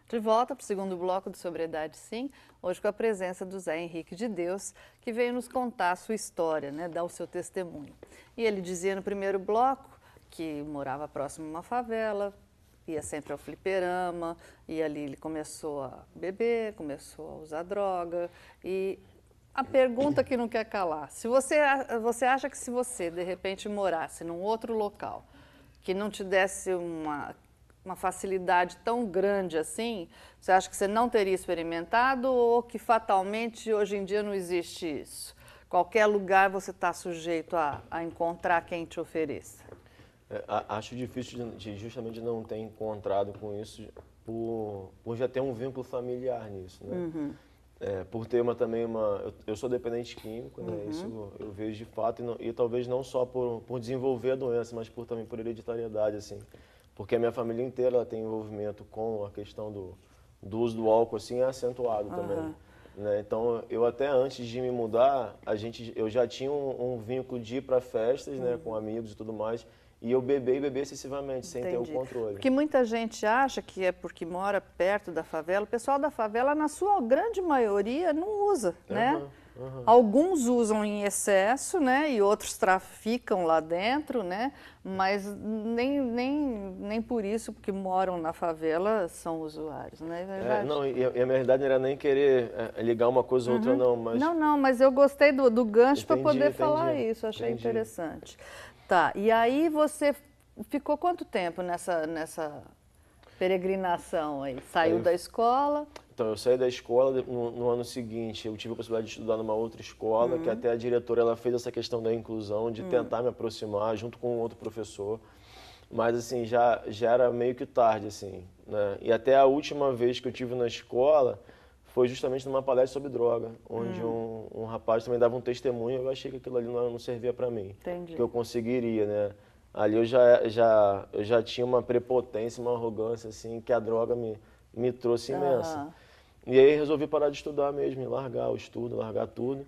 De volta para o segundo bloco do Sobriedade Sim, hoje com a presença do Zé Henrique de Deus, que veio nos contar a sua história, né, dar o seu testemunho. E ele dizia no primeiro bloco que morava próximo a uma favela, ia sempre ao fliperama, e ali ele começou a beber, começou a usar droga, e a pergunta que não quer calar, se você acha que se você, de repente, morasse num outro local, que não te desse uma facilidade tão grande assim, você acha que você não teria experimentado ou que fatalmente hoje em dia não existe isso? Qualquer lugar você está sujeito a encontrar quem te ofereça. Acho difícil justamente não ter encontrado com isso por já ter um vínculo familiar nisso, né? Uhum. Por ter eu sou dependente químico, né? Uhum. Isso eu vejo de fato e talvez não só por desenvolver a doença, mas também por hereditariedade, assim. Porque a minha família inteira ela tem envolvimento com a questão do uso do álcool, assim, é acentuado também. Né? Então, eu até antes de me mudar, eu já tinha um vínculo de ir para festas, né, com amigos e tudo mais, e eu beber excessivamente, sem ter o controle. Porque muita gente acha que é porque mora perto da favela. O pessoal da favela, na sua grande maioria, não usa, né? Alguns usam em excesso, né? E outros traficam lá dentro, né? Mas nem por isso, porque moram na favela, são usuários, né? E a minha verdade não era nem querer ligar uma coisa ou outra, não. Mas... Não, mas eu gostei do gancho para poder falar isso, achei interessante. Tá, e aí você ficou quanto tempo nessa peregrinação aí? Saiu da escola? Então, eu saí da escola, no ano seguinte eu tive a possibilidade de estudar numa outra escola, que até a diretora ela fez essa questão da inclusão, de tentar me aproximar junto com outro professor. Mas assim, já era meio que tarde, assim, né? E até a última vez que eu tive na escola foi justamente numa palestra sobre droga, onde um rapaz também dava um testemunho, eu achei que aquilo ali não servia para mim. Entendi. Que eu conseguiria, né? Ali eu já tinha uma prepotência, uma arrogância, assim, que a droga me trouxe imensa. E aí resolvi parar de estudar mesmo, e largar o estudo, largar tudo.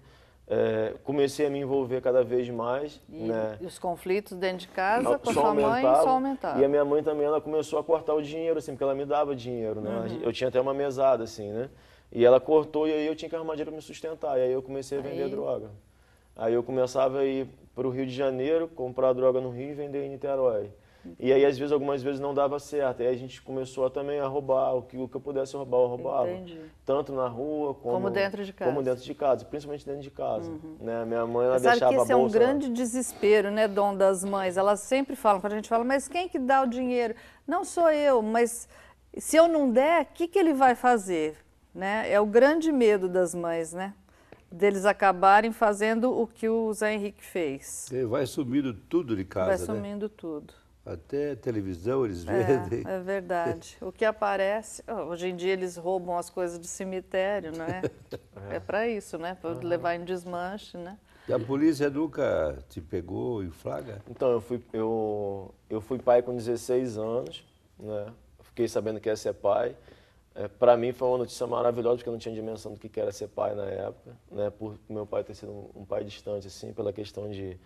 Comecei a me envolver cada vez mais. E os conflitos dentro de casa com a sua mãe só aumentavam. E a minha mãe também, ela começou a cortar o dinheiro, assim, porque ela me dava dinheiro, né? Eu tinha até uma mesada, assim, né? E ela cortou e aí eu tinha que arrumar dinheiro para me sustentar. E aí eu comecei a vender droga. Aí eu começava a ir para o Rio de Janeiro, comprar droga no Rio e vender em Niterói. E aí, algumas vezes não dava certo. Aí a gente começou também a roubar, o que eu pudesse roubar, eu roubava. Entendi. Tanto na rua, como dentro de casa. Como dentro de casa, principalmente dentro de casa. Né? Minha mãe, ela Sabe deixava que esse a bolsa... é um grande desespero, né, Dom, das mães. Elas sempre falam, quando a gente fala, mas quem que dá o dinheiro? Não sou eu, mas se eu não der, o que ele vai fazer? Né? É o grande medo das mães, né? Deles acabarem fazendo o que o Zé Henrique fez. Ele vai sumindo tudo de casa, vai sumindo tudo. Até televisão eles vendem. É verdade. O que aparece... hoje em dia eles roubam as coisas do cemitério, não é? É para isso, né? Para levar em desmanche, né? E a polícia nunca te pegou em flagra? Então, eu fui pai com 16 anos, né? Fiquei sabendo que ia ser pai. Para mim foi uma notícia maravilhosa, porque eu não tinha dimensão do que era ser pai na época, né? Por meu pai ter sido um pai distante, assim, pela questão de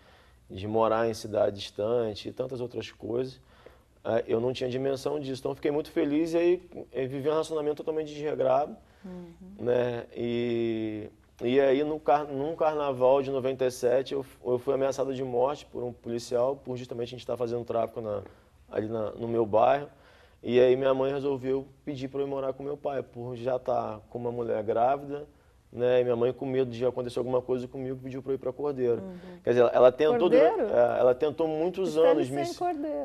morar em cidade distante e tantas outras coisas. Eu não tinha dimensão disso, então fiquei muito feliz e aí vivi um relacionamento totalmente desregrado, né? E aí num carnaval de 97 eu fui ameaçado de morte por um policial, por justamente a gente estar fazendo tráfico ali no meu bairro. E aí minha mãe resolveu pedir para eu ir morar com meu pai, por já estar com uma mulher grávida, né? E minha mãe, com medo de acontecer alguma coisa comigo, pediu para eu ir para Cordeiro. Quer dizer, ela tentou muitos anos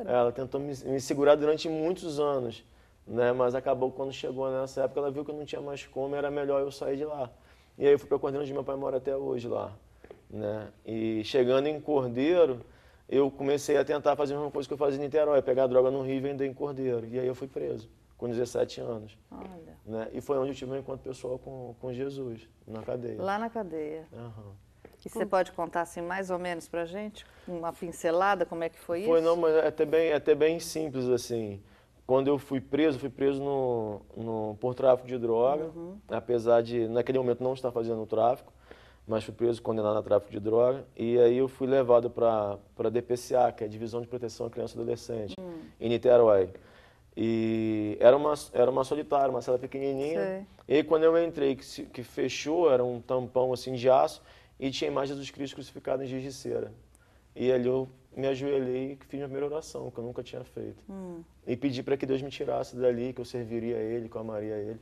ela tentou me segurar durante muitos anos, né? Mas acabou quando chegou nessa época, ela viu que eu não tinha mais como, era melhor eu sair de lá. E aí eu fui para Cordeiro, onde meu pai mora até hoje lá, né? E chegando em Cordeiro, eu comecei a tentar fazer a mesma coisa que eu fazia em Niterói, pegar droga no Rio e vender em Cordeiro. E aí eu fui preso, com 17 anos. Olha. Né? E foi onde eu tive um encontro pessoal com Jesus, na cadeia. Lá na cadeia. E você pode contar assim mais ou menos pra gente? Uma pincelada, como é que foi isso? Foi, não, mas é até bem simples, assim. Quando eu fui preso por tráfico de droga, apesar de, naquele momento, não estar fazendo tráfico, mas fui preso, condenado a tráfico de droga, e aí eu fui levado para a DPCA, que é a Divisão de Proteção à Criança e Adolescente, em Niterói. E era uma solitária, uma cela pequenininha. Sei. E aí, quando eu entrei, que fechou, era um tampão assim de aço e tinha a imagem de Jesus Cristo crucificado em giz de cera. E ali eu me ajoelhei e fiz minha primeira oração, que eu nunca tinha feito. E pedi para que Deus me tirasse dali, que eu serviria a Ele, que eu amaria a Ele.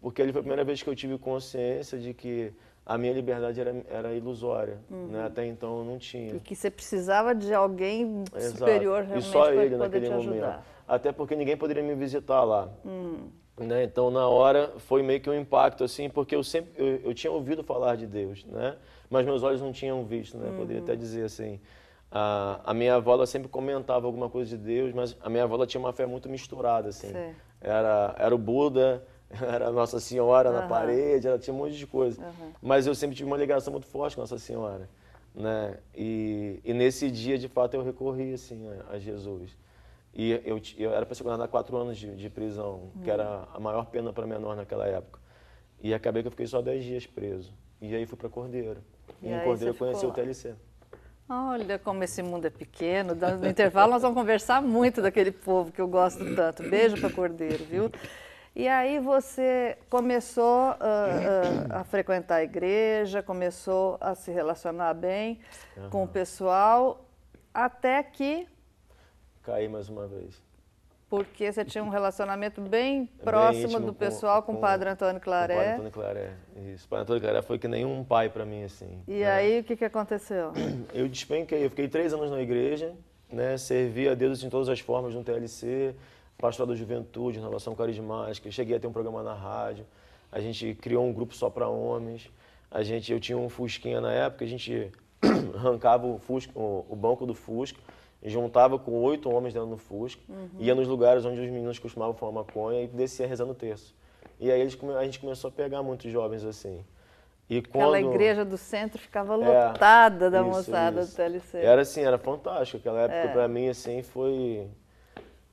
Porque ali foi a primeira vez que eu tive consciência de que a minha liberdade era ilusória, né? Até então eu não tinha. E que você precisava de alguém Exato. superior E realmente só para ele poder naquele te momento. ajudar. Até porque ninguém poderia me visitar lá. Né? Então, na hora, foi meio que um impacto, assim, porque eu tinha ouvido falar de Deus, né? Mas meus olhos não tinham visto, né? Poderia até dizer assim. A minha avó, ela sempre comentava alguma coisa de Deus, mas a minha avó, ela tinha uma fé muito misturada, assim. Sei. Era o Buda, era a Nossa Senhora na parede, ela tinha um monte de coisa. Mas eu sempre tive uma ligação muito forte com Nossa Senhora, né? E nesse dia, de fato, eu recorri, assim, a Jesus. E eu era para ser condenado a 4 anos de prisão, que era a maior pena para menor naquela época. E acabei que eu fiquei só 10 dias preso. E aí fui para Cordeiro. E em aí Cordeiro eu você ficou conheci o lá. TLC. Olha como esse mundo é pequeno. No intervalo nós vamos conversar muito daquele povo que eu gosto tanto. Beijo para Cordeiro, viu? E aí você começou a frequentar a igreja, começou a se relacionar bem com o pessoal, até que, Caí mais uma vez. porque você tinha um relacionamento bem próximo íntimo do pessoal com o Padre Antônio Com o Padre Claré. Antônio Claré. Isso. O Padre Antônio Claré foi que nem um pai para mim, assim. E né? aí o que aconteceu? Eu despenquei, eu fiquei 3 anos na igreja, né? Servi a Deus em todas as formas no TLC, pastoral da juventude, renovação carismática, cheguei a ter um programa na rádio, a gente criou um grupo só para homens, eu tinha um Fusquinha na época, a gente arrancava o banco do Fusca, juntava com 8 homens dentro do Fusca, ia nos lugares onde os meninos costumavam fumar maconha e descia rezando o terço. E aí a gente começou a pegar muitos jovens assim. E Aquela quando... igreja do centro ficava lotada da isso, moçada isso. do TLC. Era assim, era fantástico. Aquela época para mim assim foi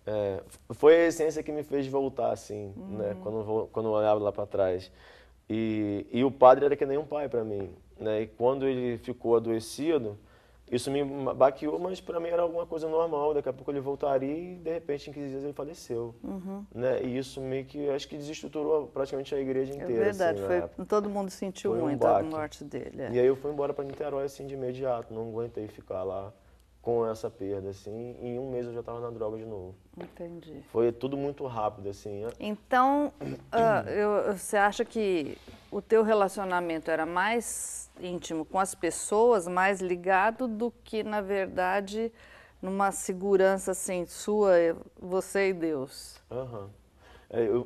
a essência que me fez voltar assim, né? Quando eu olhava lá para trás. E o padre era que nem um pai para mim, né? E quando ele ficou adoecido, isso me baqueou, mas para mim era alguma coisa normal. Daqui a pouco ele voltaria e de repente em 15 dias ele faleceu, né? E isso meio que acho que desestruturou praticamente a igreja inteira. É verdade, assim, na época. todo mundo sentiu Foi um muito a baque. morte dele. E aí eu fui embora para Niterói assim de imediato, não aguentei ficar lá com essa perda assim. E em um mês eu já estava na droga de novo. Entendi. Foi tudo muito rápido assim. Então, você acha que o teu relacionamento era mais íntimo com as pessoas, mais ligado do que, na verdade, numa segurança assim, sua, você e Deus? Aham.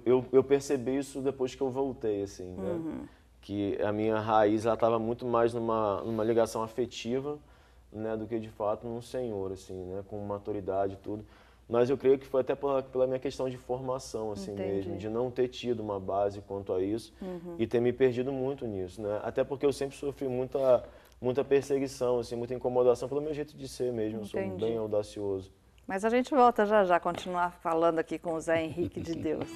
Eu percebi isso depois que eu voltei, assim, né? Que a minha raiz estava muito mais numa ligação afetiva, né, do que de fato num Senhor, assim, né, com maturidade e tudo. Mas eu creio que foi até pela minha questão de formação, assim mesmo, de não ter tido uma base quanto a isso e ter me perdido muito nisso, né? Até porque eu sempre sofri muita perseguição, assim, muita incomodação pelo meu jeito de ser mesmo. Eu sou bem audacioso. Mas a gente volta já já, continuar falando aqui com o Zé Henrique de Deus.